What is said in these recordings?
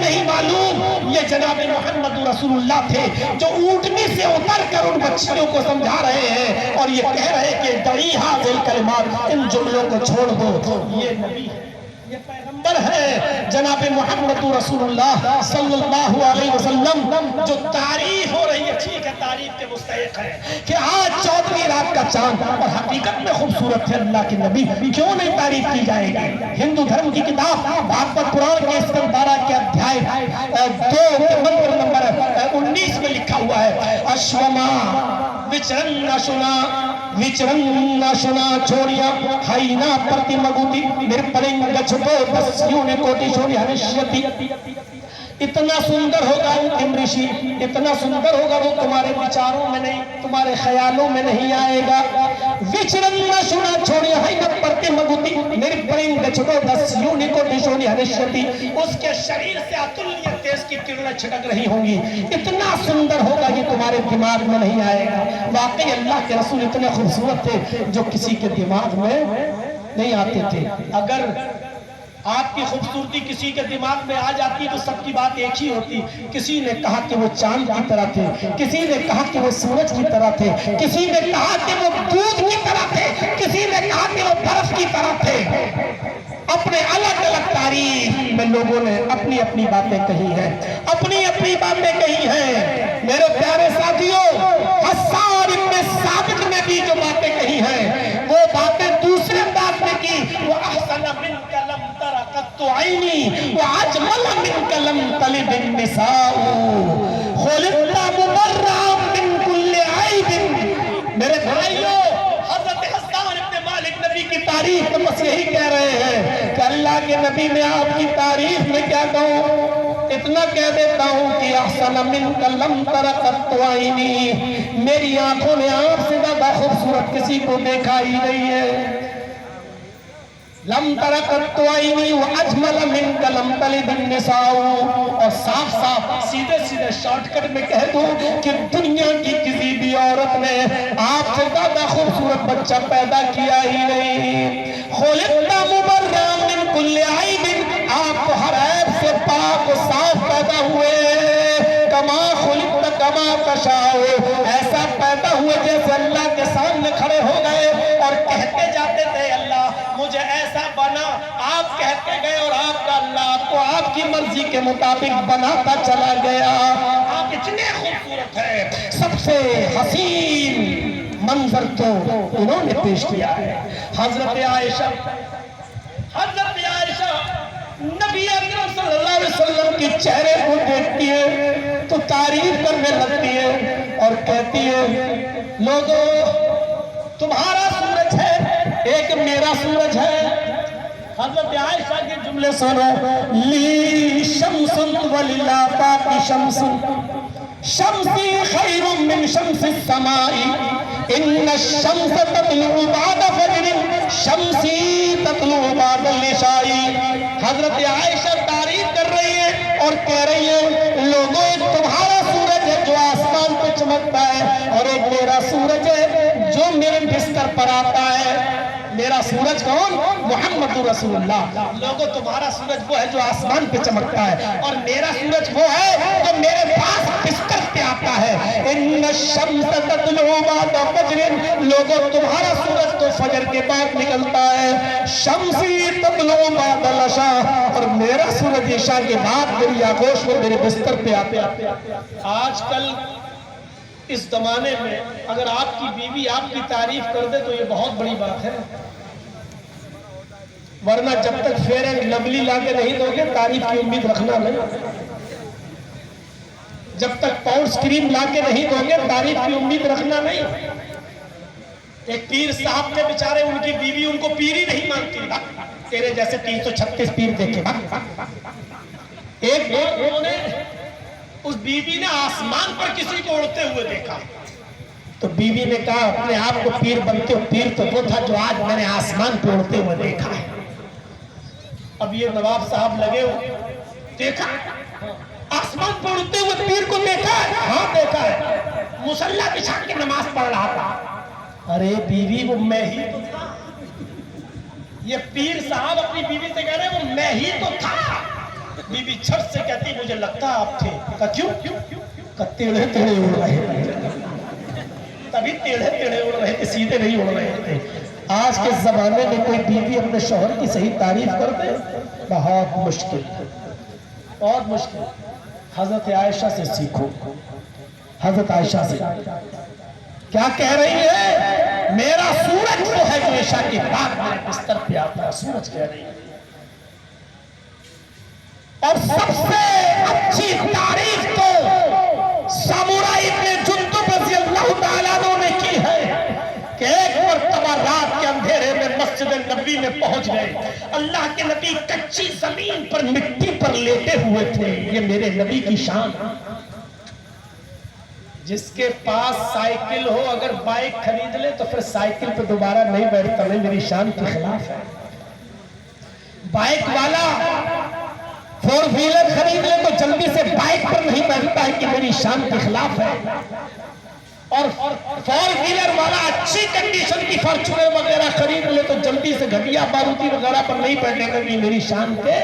نہیں معلوم یہ جناب محمد رسول اللہ تھے جو اونٹنی سے اتر کر ان بچیوں کو سمجھا رہے ہیں اور یہ کہہ رہے کہ دعی حاضر کلمات، ان جملوں کو چھوڑ دو. یہ نبی ہے، یہ پیغمبر ہے جناب محمد رسول اللہ صلی اللہ علیہ وسلم جو تعریف ہو رہی ہے. ٹھیک ہے تعریف کے مستحق ہے کہ آج 14ویں رات کا چاند اور حقیقت میں خوبصورت ہے اللہ کے نبی، کیوں نہیں تعریف کی جائے گی؟ ہندو دھرم کی کتاب بھاگوت پران کے اسکند 12 کے ادھیائے 2 کے منتر نمبر 19 میں لکھا ہوا ہے اشوما وچرن نشنا چھوڑیا ہائینا پرتی مگوتی نرپرنگ گچھتو دسیوں نے کوٹی چھوڑی ہنشیتی. اتنا سندر ہوگا امرشی، اتنا سندر ہوگا وہ تمہارے وچاروں میں نہیں، تمہارے خیالوں میں نہیں آئے گا. وچرن نشنا چھوڑیا ہائینا پرتی مگوتی نرپرنگ گچھتو دسیوں نے کوٹی چھوڑی ہنشیتی. اس کے شریر سے اتلیہ تیز کی کرنیں چھٹک رہی ہوں گی. اتنا سندر ہوگا یہ تمہارے دماغ میں نہیں آئے گا. واقعی اللہ کے رسول اتنے خوبصورت تھے جو کسی کے دماغ میں نہیں آتے تھے. اگر آپ کی خوبصورتی کسی کے دماغ میں آ جاتی تو سب کی بات ایک ہی ہوتی. کسی نے کہا کہ وہ چاند کی طرح تھے، کسی نے کہا کہ وہ سورج کی طرح تھے، کسی نے کہا کہ وہ دودھ کی طرح تھے، کسی نے کہا کہ وہ برف کی طرح تھے. اپنے الگ الگ تاریخ میں لوگوں نے اپنی اپنی باتیں کہی ہیں، اپنی اپنی باتیں کہی ہیں. میرے پیارے ساتھیوں، حسان ابن ثابت نے بھی جو باتیں کہی ہیں وہ باتیں دوسرے انداز میں کی. وہ احسن منک لم تر قط عینی واجمل منک لم تلد النساء خلقت مبرأ من کل عیب. میرے بھائیوں، حضرت حسان ابن مالک نبی کی تعریف میں بس یہی کہہ رہے ہیں کہ اللہ کے نبی میں آپ کی تعریف میں کیا کہوں؟ اتنا کہہ دیتا ہوں کہ احسن منک لم تر قط عینی، میری آنکھوں نے آپ سے زیادہ خوبصورت کسی کو دیکھا ہی نہیں ہے. لم تر قط عینی واجمل منک لم تلد النساء. اور صاف صاف سیدھے سیدھے شارٹ کٹ میں کہہ دوں کہ دنیا کی کسی بھی عورت نے آپ سے زیادہ خوبصورت بچہ پیدا کیا ہی نہیں. خلقت مبرأ من کل عیب، آپ ہر عیب سے پاک و صاف پیدا ہوئے. کما خلقت کما تشاء، ایسا پیدا ہوئے جیسے اللہ کے سامنے کھڑے ہو گئے اور کہتے جاتے تھے اللہ مجھے ایسا بنا. آپ کہتے گئے اور آپ کا اللہ آپ کو آپ کی مرضی کے مطابق بناتا چلا گیا. آپ اتنے خوبصورت ہیں. سب سے حسین منظر تو انہوں نے پیش کیا ہے. حضرت عائشہ نبی اکرم صلی اللہ علیہ وسلم کی چہرے کو دیکھتی ہے تو تعریف کرنے لگتی ہے اور کہتی ہے لوگوں تمہارا سورج ہے ایک میرا سورج ہے. حضرت عائشہ کے جملے سنو. لی شمس وللآفاق شمس شمسی خیر من شمس السماء ان الشمس تطلع بعد فجر شمسی تطلع بعد العشاء. حضرت عائشہ تعریف کر رہی ہے اور کہہ رہی ہے لوگوں ایک تمہارا سورج ہے جو آسمان پہ چمکتا ہے اور ایک میرا سورج ہے جو میرے بستر پر آتا ہے. میرا سورج کون؟ محمد رسول اللہ. لوگوں تمہارا سورج وہ ہے جو آسمان پہ چمکتا ہے اور میرا سورج وہ ہے جو میرے پاس بستر پہ آتا ہے. ان الشمس تطلع بعد فجر، لوگوں تمہارا سورج تو فجر کے بعد نکلتا ہے. شمسی تطلع بعد العشاء، اور میرا سورج عشاء کے بعد میری آغوش میں میرے بستر پہ آتا ہے. آج کل اس زمانے میں اگر آپ کی بیوی آپ کی تعریف کر دے تو یہ بہت بڑی بات ہے، ورنہ جب تک فیئر اینڈ لولی لا کے نہیں دو گے تعریف کی امید رکھنا نہیں. جب تک پاؤنڈز کریم لا کے نہیں دو گے تعریف کی امید رکھنا نہیں. ایک پیر صاحب نے بیچارے ان کی بیوی ان کو پیر ہی نہیں مانتی. تیرے جیسے 336 پیر دیکھے. ایک بار انہوں نے اس بیوی نے آسمان پر کسی کو اڑتے ہوئے دیکھا تو بیوی نے کہا اپنے آپ کو پیر بنتے ہو، پیر تو وہ تھا جو آج میں نے آسمان پہ اڑتے ہوئے دیکھا ہے. اب یہ نواب صاحب لگے ہوئے دیکھا آسمان پہ اڑتے ہوئے پیر کو دیکھا ہے؟ ہاں دیکھا ہے. مصلی بچھا کے نماز پڑھ رہا تھا. ارے بیوی وہ میں ہی تو تھا. یہ پیر صاحب اپنی بیوی سے کہہ رہے وہ میں ہی تو تھا. بی بی چھٹ سے کہتی مجھے لگتا آپ تھے. کہا کیوں؟ کہا ٹیڑھے ٹیڑھے اڑ رہے تھے. تبھی ٹیڑھے ٹیڑھے اڑ رہے تھے, سیدھے نہیں اڑ رہے تھے. آج کے زمانے میں کوئی بیوی اپنے شوہر کی صحیح تعریف کر دے, بہت مشکل, بہت مشکل. حضرت عائشہ سے سیکھو. حضرت عائشہ سے کیا کہہ رہی ہے؟ میرا سورج وہ ہے جو عشاء کے بعد میرے بستر پہ آتا ہے. سورج کہہ رہی ہے. اور سب سے اچھی تعریف تو سمورہ ابن جندب رضی اللہ تعالیٰ عنہ نے کی ہے کہ ایک مرتبہ رات کے اندھیرے میں مسجد نبی میں پہنچ گئے. اللہ کے نبی کچی زمین پر مٹی پر لیٹے ہوئے تھے. یہ میرے نبی کی شان. جس کے پاس سائیکل ہو اگر بائک خرید لے تو پھر سائیکل پہ دوبارہ نہیں بیٹھتا, نہیں, میری شان کے خلاف ہے. بائک والا فور ویلر خرید لے تو جلدی سے بائک پر نہیں بیٹھتا ہے کہ میری شان کے خلاف ہے. اور فور ویلر والا اچھی کنڈیشن کی فارچونر وغیرہ خرید لے تو جلدی سے گھٹیا ماروتی وغیرہ پر نہیں بیٹھے گا کہ میری شان کے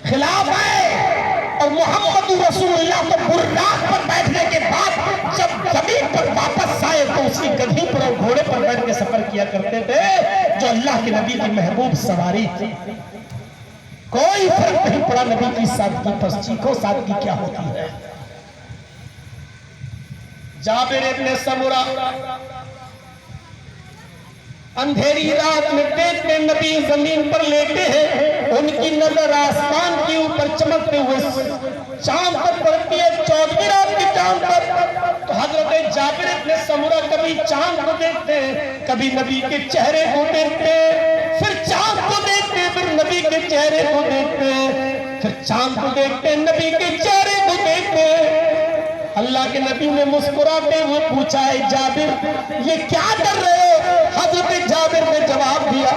خلاف ہے. اور محمد رسول اللہ کو براق پر بیٹھنے کے بعد جب زمین پر واپس آئے تو اسی گدھی پر اور گھوڑے پر بیٹھ کے سفر کیا کرتے تھے جو اللہ کے نبی کی محبوب سواری تھی. کوئی فرق نہیں پڑا نبی کی سادگی پر. سیکھو سادگی کیا ہوتی ہے. جابر ابن سمرہ اندھیری رات میں دیکھتے نبی زمین پر لیٹے ہیں. ان کی نظر آسمان کے اوپر چمکتے ہوئے چاند پر پڑتی ہے, 14ویں رات کی چاند پر. تو حضرت جابر ابن سمرہ کبھی چاند کو دیکھتے ہیں, کبھی نبی کے چہرے کو دیکھتے ہیں, پھر چاند کو دیکھتے ہیں, پھر نبی کے چہرے کو دیکھتے ہیں, پھر چاند کو دیکھتے ہیں, نبی کے چہرے کو دیکھتے ہیں. اللہ کے نبی نے مسکراتے ہوئے پوچھا ہے جابر یہ کیا کر رہے ہو؟ حضرت جابر نے جواب دیا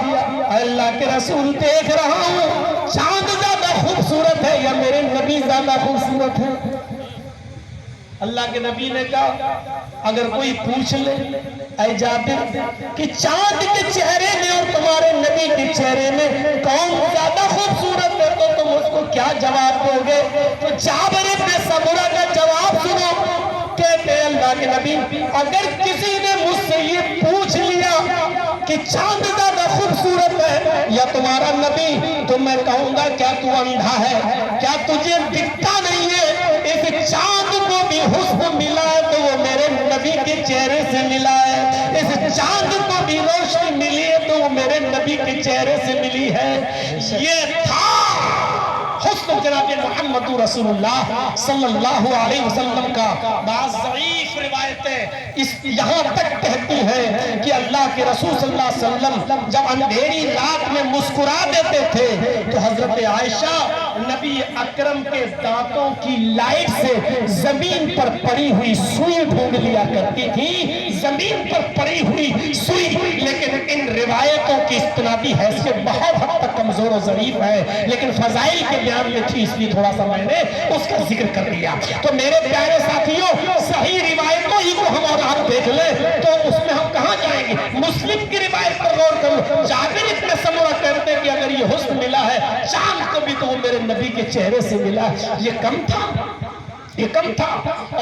اللہ کے رسول دیکھ رہا ہوں چاند زیادہ خوبصورت ہے یا میرے نبی زیادہ خوبصورت ہے. اللہ کے نبی نے کہا اگر کوئی پوچھ لے اے جابر کہ چاند کے چہرے میں اور تمہارے نبی کے چہرے میں کون زیادہ خوبصورت ہے تو تم اس کو کیا جواب دو گے؟ تو جابر ابن سمرہ کا جواب سنو. کہتے ہیں اللہ کے نبی اگر کسی نے مجھ سے یہ پوچھ لیا کہ چاند زیادہ خوبصورت ہے یا تمہارا نبی تو میں کہوں گا کیا تو اندھا ہے؟ کیا تجھے دکھتا نہیں ہے؟ اس چاند کو بھی حسن ملا ہے تو وہ میرے نبی کے چہرے سے ملا ہے. اس چاند کو بھی روشنی ملی ہے تو وہ میرے نبی کے چہرے سے ملی ہے. یہ تھا حسن جناب محمد رسول اللہ صلی اللہ علیہ وسلم کا. بعض ضعیف روایتیں یہاں تک کہتی ہیں کہ اللہ کے رسول صلی اللہ علیہ وسلم جب اندھیری رات میں مسکرا دیتے تھے تو حضرت عائشہ نبی اکرم کے دانتوں کی لائٹ سے زمین پر پڑی ہوئی سوئی ڈھونڈ لیا کرتی تھی. زمین پر پڑی ہوئی سوئی, لیکن ان روایتوں کی استنادی حیثیت بہت حد تک کمزور و ضعیف ہے, لیکن فضائل کے بیان میں تھی اس لیے تھوڑا سا میں نے اس کا ذکر کر دیا. تو میرے پیارے ساتھیوں صحیح روایتوں ہی کو ہم اور آپ دیکھ لیں تو اس میں ہم کہاں جائیں گے؟ مسلم کی روایت پر غور کرو. جابر ابن سمرہ کہتے ہیں کہ اگر یہ حسن ملا ہے چاند کو بھی تو وہ میرے نبی کے چہرے سے ملا. یہ کم تھا, یہ کم تھا.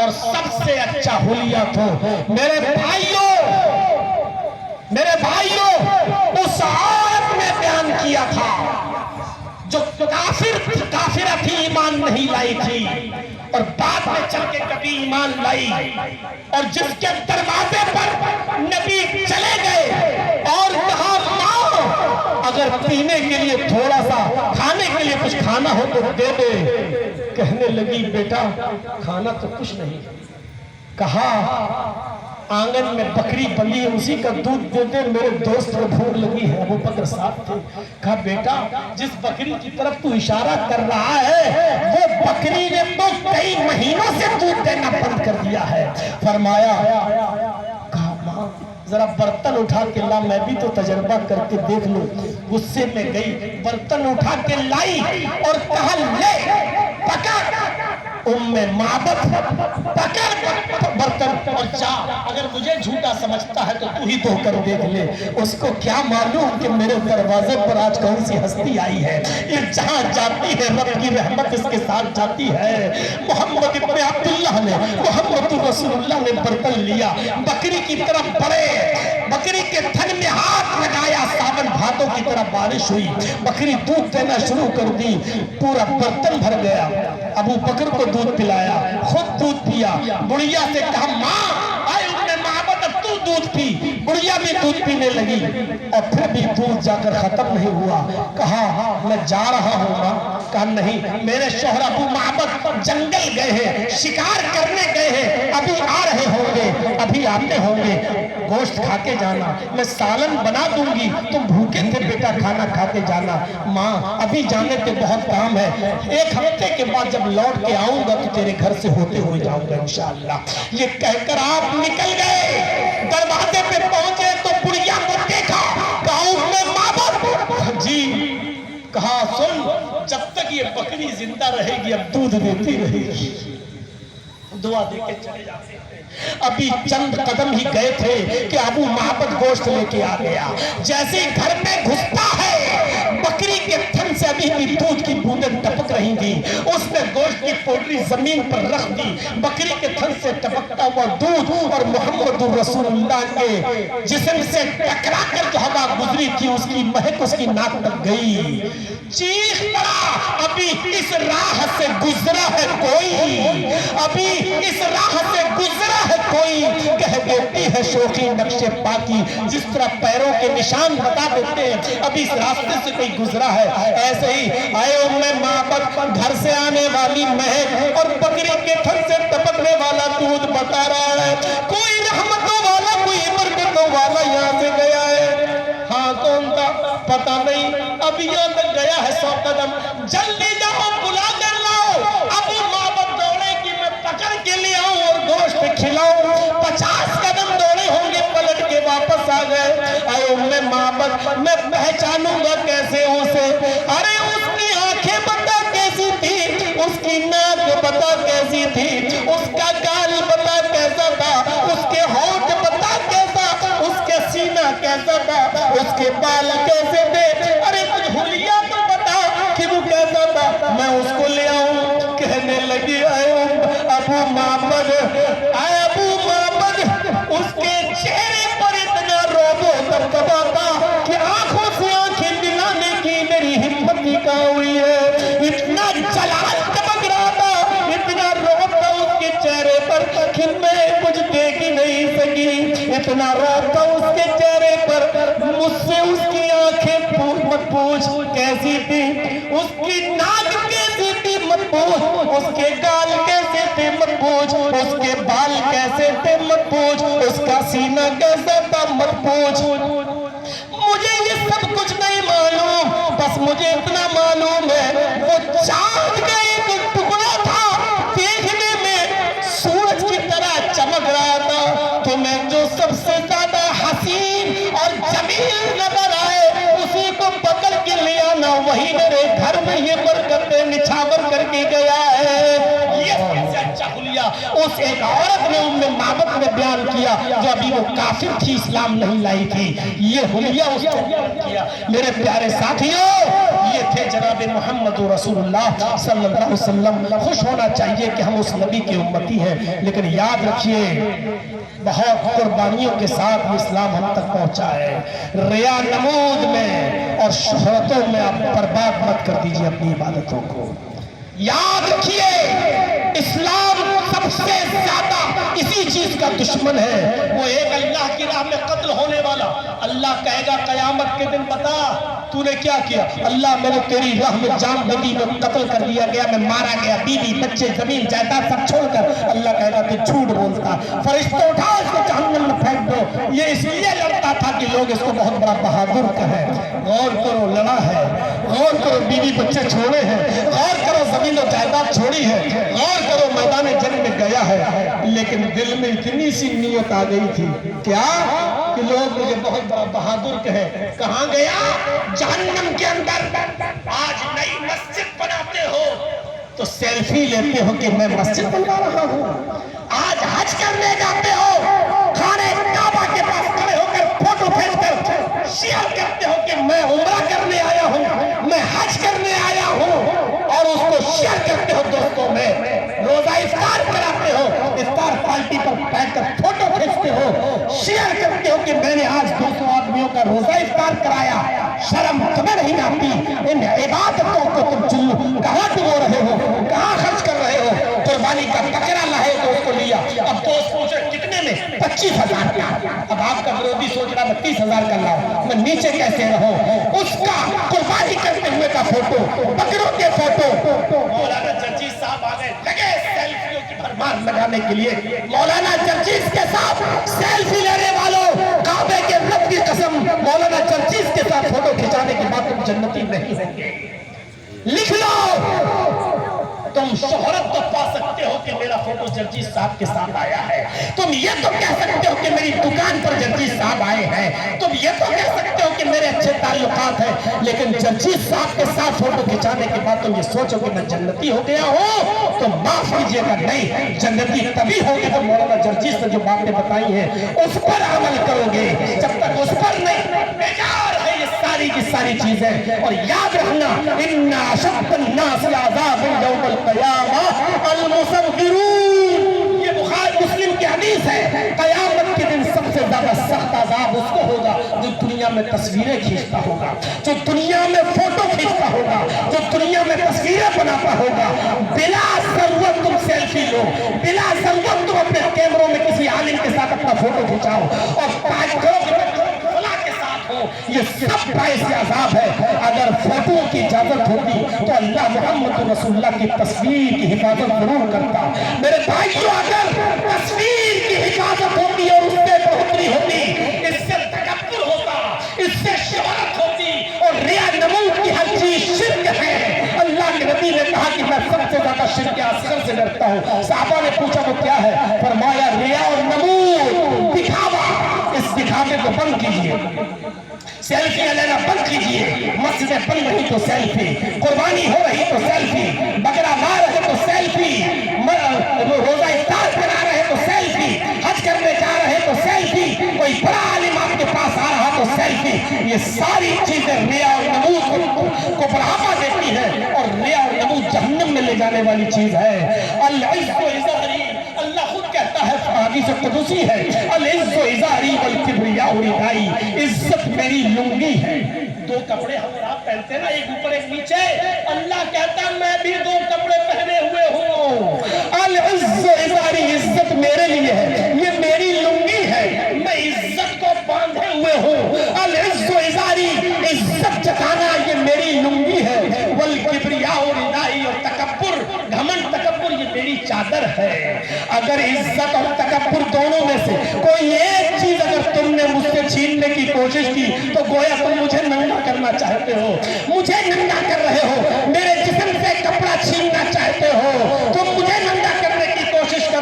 اور سب سے اچھا حلیہ تو میرے بھائیوں اس عورت نے بیان کیا تھا جو کافرہ تھی, ایمان نہیں لائی تھی اور بعد میں چل کے کبھی ایمان لائی, اور جس کے دروازے پر نبی چلے گئے اور کہا ماں اگر پینے کے لیے تھوڑا سا, کھانے کے لیے کچھ کھانا ہو تو دے دے. کہنے لگی بیٹا کھانا تو کچھ نہیں. کہا آنگن میں بکری بندھی ہے اسی کا دودھ دے دے, میرے دوست کو بھوک لگی ہے. ابو بکر صاحب تھے. کہا بیٹا جس بکری کی طرف تو اشارہ کر رہا ہے وہ بکری نے تو کئی مہینوں سے دودھ دینا بند کر دیا ہے. فرمایا کہا ماں ذرا برتن اٹھا کے لا, میں بھی تو تجربہ کر کے دیکھ لوں. غصے میں گئی, برتن اٹھا کے لائی اور کہا لے پکڑ. ام معبد پکڑ برتن اور جا، اگر مجھے جھوٹا سمجھتا ہے تو تو ہی دھو کر دیکھ لے۔ اس کو کیا معلوم کہ میرے دروازے پر آج کون سی ہستی آئی ہے، یہ جہاں جاتی ہے رب کی رحمت اس کے ساتھ جاتی ہے۔ محمد ابن عبداللہ نے، محمد رسول اللہ نے برتن لیا، بکری کی طرف بڑھے، بکری کے تھن میں ہاتھ لگایا، ساون بھادوں کی طرح بارش ہوئی، بکری دودھ دینا شروع کر دی، پورا برتن بھر گیا۔ ابو بکر کو دودھ پلایا، خود دودھ پیا، بڑھیا سے کہا ماں آئے ام معبد اب تو دودھ پی، بڑھیا بھی دودھ پینے لگی، اور پھر بھی دودھ جا کر ختم نہیں ہوا۔ کہا میں جا رہا ہوں ماں، کہا نہیں، میرے شوہر ابو معبد جنگل گئے ہیں، شکار کرنے گئے ہیں، ابھی آ رہے ہوں گے، ابھی آتے ہوں گے، گوشت کھا کے جانا، میں سالن بنا دوں گی، تم بھوکے تھے بیٹا کھانا کھا کے جانا۔ ماں ابھی جانے کے بہت کام ہے، ایک ہفتے کے بعد جب لوٹ کے آؤں گا تو تیرے گھر سے ہوتے ہوئے جاؤں گا انشاءاللہ۔ یہ کہہ کر آپ نکل گئے، دروازے پہ پہنچے تو بڑھیا کو دیکھا، گاؤں میں معبد جی، کہا سن جب تک یہ بکری زندہ رہے گی اب دودھ دیتی رہے گی، دعا دے کے چلے جاتے ہیں۔ ابھی چند قدم ہی گئے تھے کہ ابو معبد گوشت لے کے آ گیا، جیسے ہی گھر میں گھستا ہے بکری کے تھن سے ابھی بھی دودھ کی بوندیں ٹپک رہی تھی، اس نے گوشت کی پوٹلی زمین پر رکھ دی، بکری کے تھن سے ٹپکتا ہوا دودھ اور محمد رسول اللہ کے جسم سے ٹکرا کر جو ہوا گزری تھی اس کی مہک اس کی ناک تک گئی، چیخ پڑا ابھی اس راہ سے گزرا ہے کوئی، ابھی اس راہ سے گزرا ہے کوئی، کہہ دیتی ہے شوخی نقش پاکی، جس طرح پیروں کے نشان بتا دیتے ہیں ابھی اس راستے سے کوئی گزرا ہے، ایسے ہی آئے ام معبد گھر سے آنے والی مہک اور بکری کے تھن سے ٹپکنے والا دودھ بتا رہا ہے کوئی رحمتوں والا کوئی برکتوں والا یہاں سے گیا ہے۔ ہاں کون تھا پتہ نہیں، ابھی یہاں تک گیا ہے 100 قدم، جلدی جاؤ بلا کر لاؤ۔ ابو معبد دوڑے کہ میں پکڑ کے لے آؤں اور گوشت کھلاؤں، 50 قدم دوڑے ہوں گے پلٹ کے واپس آ گئے۔ اے ام معبد میں پہچانوں گا کیسے اسے، ارے اس کی آنکھیں بتا کیسی تھی، اس کی ناک بتا کیسی تھی، اس کا گال بتا کیسا تھا، اس کے ہونٹ بتا کیسا، اس کے سینہ کیسا تھا، اس کے بال کیسے تھے، ارے کچھ حلیہ تو بتا کہ وہ کیسا تھا، میں اس کو لے آؤں۔ کہنے لگی اے ابو معبد، اے ابو معبد، اس کے چہرے پر اتنا روب و دبدبا تھا کہ آنکھوں سے آنکھیں ملانے کی میری ہمت نکاح ہوئی ہے، اتنا جلال چمک رہا تھا، اتنا روب تھا اس کے چہرے پر کہ میں کچھ دیکھ ہی نہیں سکی، اتنا روب تھا اس کے چہرے پر، مجھ سے اس کی آنکھیں مت پوچھ کیسی تھی، اس کی ناک کیسی تھی مت پوچھ، اس کے گال کیسے تھے مت پوچھ، اس کے بال کیسے تھے مت پوچھ، اس کا سینہ کیسا تھا مت پوچھ، مجھے یہ سب کچھ نہیں معلوم، بس مجھے اتنا معلوم ہے وہ چاند کا ایک ٹکڑا تھا، دیکھنے میں سورج کی طرح چمک رہا تھا، تو میں جو سب سے زیادہ حسین اور جمیل نظر آئے اسی کو پکڑ کے لے آنا، وہی میرے گھر میں یہ برکتیں نچھاور کر کے گیا ہے۔ یہ سب سے اچھا حلیہ اس ایک عورت نے ام معبد میں بیان کیا جو ابھی وہ کافر تھی، اسلام نہیں لائی تھی، یہ حلیہ اس نے بیان کیا۔ میرے پیارے ساتھیوں، یہ تھے جناب محمد رسول اللہ صلی اللہ علیہ وسلم۔ خوش ہونا چاہیے کہ ہم اس نبی کے امتی ہیں، لیکن یاد رکھیے بہت قربانیوں کے ساتھ اسلام ہم تک پہنچا ہے، ریا نمود میں اور شہرتوں میں آپ برباد مت کر دیجئے اپنی عبادتوں کو۔ یاد رکھیے اسلام سب سے زیادہ اسی چیز کا دشمن ہے، وہ ایک اللہ کی راہ میں قتل ہونے والا، اللہ کہے گا قیامت کے دن بتا تو نے کیا کیا، اللہ میں نے تیری راہ میں جان بدی میں قتل کر دیا گیا، میں مارا گیا، بیوی بچے زمین جائیداد سب چھوڑ کر، اللہ کہے گا تو جھوٹ بولتا، فرشتوں اٹھاؤ اس کو جہنم میں پھینک دو، یہ اس لیے لڑتا تھا کہ لوگ اس کو بہت بڑا بہادر کہیں۔ غور کرو لڑا ہے، غور کرو بیوی بچے چھوڑے ہیں، غور کرو زمین و جائیداد چھوڑی ہے، غور کرو میدان جنگ میں گیا ہے، لیکن دل میں اتنی سی نیت آ گئی تھی کیا کہ لوگ مجھے بہت بڑا بہادر کہیں۔ کہاں گیا؟ جہنم کے اندر۔ آج نئی مسجد بناتے ہو، تو سیلفی لیتے ہو کہ میں مسجد بنوا رہا ہوں. آج حج کرنے جاتے ہو, خانے کعبہ کے پاس کھڑے ہو کر فوٹو کھینچ کر شیئر کرتے ہو کہ میں عمرہ کرنے آیا ہوں, میں حج کرنے آیا ہوں, اور اس کو شیئر کرتے ہو دوستوں میں. روزہ افطار کراتے ہو, افطار پارٹی پر بیٹھ کر فوٹو کھینچتے ہو, شیئر کرتے ہو کہ میں نے آج 200 آدمیوں کا روزہ افطار کرایا. شرم تمہیں نہیں آتی؟ ان عبادتوں کو تم چلو کہاں ڈبو رہے ہو, کہاں خرچ کر رہے ہو؟ قربانی کا بکرا لائے تو اس کو لیا, اب دوست پوچھے کتنے میں؟ 25,000 کا. اب آپ کا ورودی سوچ رہا میں 30,000 کا لاؤں, میں نیچے کیسے رہوں؟ اس کا قربانی کرتے ہوئے کا فوٹو, بکروں کے فوٹو. مولانا جرجیز صاحب آ گئے, لگے سیلفیوں کی بھرمار لگانے کے لیے. مولانا جرجیز کے ساتھ سیلفی لینے والوں, کعبے کے رب کی قسم, مولانا جرجیز کے ساتھ فوٹو کھچانے کے بعد تم جنتی نہیں ہوں گے. لکھ لو, تم شہرت تو پا سکتے ہو کہ میرا فوٹو جرجیز صاحب کے ساتھ آیا ہے, تم یہ تو کہہ سکتے ہو کہ میری دکان پر جرجیز صاحب آئے ہیں, تم یہ تو کہہ سکتے ہو کہ میرے اچھے تعلقات ہیں, لیکن جرجیز صاحب کے ساتھ فوٹو کھچانے کے بعد تم یہ سوچو کہ میں جنتی ہو گیا ہوں, تو معاف کیجئے گا, نہیں. جنتی تبھی ہوگی جب مولانا جرجیز نے جو باتیں بتائی ہیں اس پر عمل کرو گے. جب تک اس پر نہیں, بیکار ہے یہ ساری کی ساری چیزیں. اور یاد رکھنا, ان اشد الناس عذاب یوم القیامہ المصغرون, یہ بخاری مسلم کی حدیث ہے. قیامت کے دن سب سے زیادہ سخت عذاب اس کو ہوگا جو دنیا میں تصویریں کھینچتا ہوگا, جو دنیا میں فوٹو کھینچتا ہوگا, جو دنیا میں تصویریں بناتا ہوگا. بلا ضرورت تم سیلفی لو, بلا ضرورت تم اپنے کیمروں میں کسی عالم کے ساتھ اپنا فوٹو کھینچاؤ اور ٹیگ کرو کہ یہ سب باعث عذاب ہے. اگر فوٹو کی اجازت ہوتی تو اللہ محمد رسول اللہ کی تصویر کی حفاظت ضرور کرتا. میرے بھائیوں, اگر تصویر کی حفاظت ہوتی اور اس سے بہتری ہوتی, اس سے تکبر ہوتا, اس سے شہرت ہوتی, اور ریا نمود کی ہر چیز شرک ہے. اللہ کے نبی نے کہا کہ میں سب سے زیادہ شرک اصغر سے ڈرتا ہوں. صحابہ نے پوچھا وہ کیا ہے؟ فرمایا ریا اور نمود, دکھاوا. اس دکھاوے کو بند کیجیے, سیلفی لینا بند کیجیے. مسجدیں بن رہی تو سیلفی, قربانی ہو رہی تو سیلفی, بکرا مار رہے تو سیلفی, روزہ افطار کرا رہے تو سیلفی, حج کرنے جا رہے تو سیلفی, کوئی بڑا عالم آپ کے پاس آ رہا تو سیلفی. یہ ساری چیزیں ریا اور نمود کو بڑھاوا دیتی ہے, اور ریا اور نمود جہنم میں لے جانے والی چیز ہے. العز و ازاری, اللہ خود کہتا ہے, حدیث قدسی ہے, العز و ازاری والکبریاء ردائی, عزت میری لنگی ہے. 2 کپڑے ہم اور آپ پہنتے ہیں نا, ایک اوپر ایک نیچے. اللہ کہتا ہے میں بھی 2 کپڑے پہنے ہوئے ہوں. العز و ازاری, عزت میرے لیے ہے, یہ میری لنگی ہے, میں عزت کو باندھے ہوئے ہوں. العز و ازاری, عزت جتانا یہ میری لنگی ہے. والکبریاء ردائی, اور تکبر, گھمنڈ, تکبر یہ میری چادر ہے. اگر عزت اور تکبر دونوں میں سے کوئی ایک چیز اگر تم نے مجھ سے چھیننے کی کوشش کی تو گویا تم مجھے ننگا کرنا چاہتے ہو, مجھے ننگا کر رہے ہو.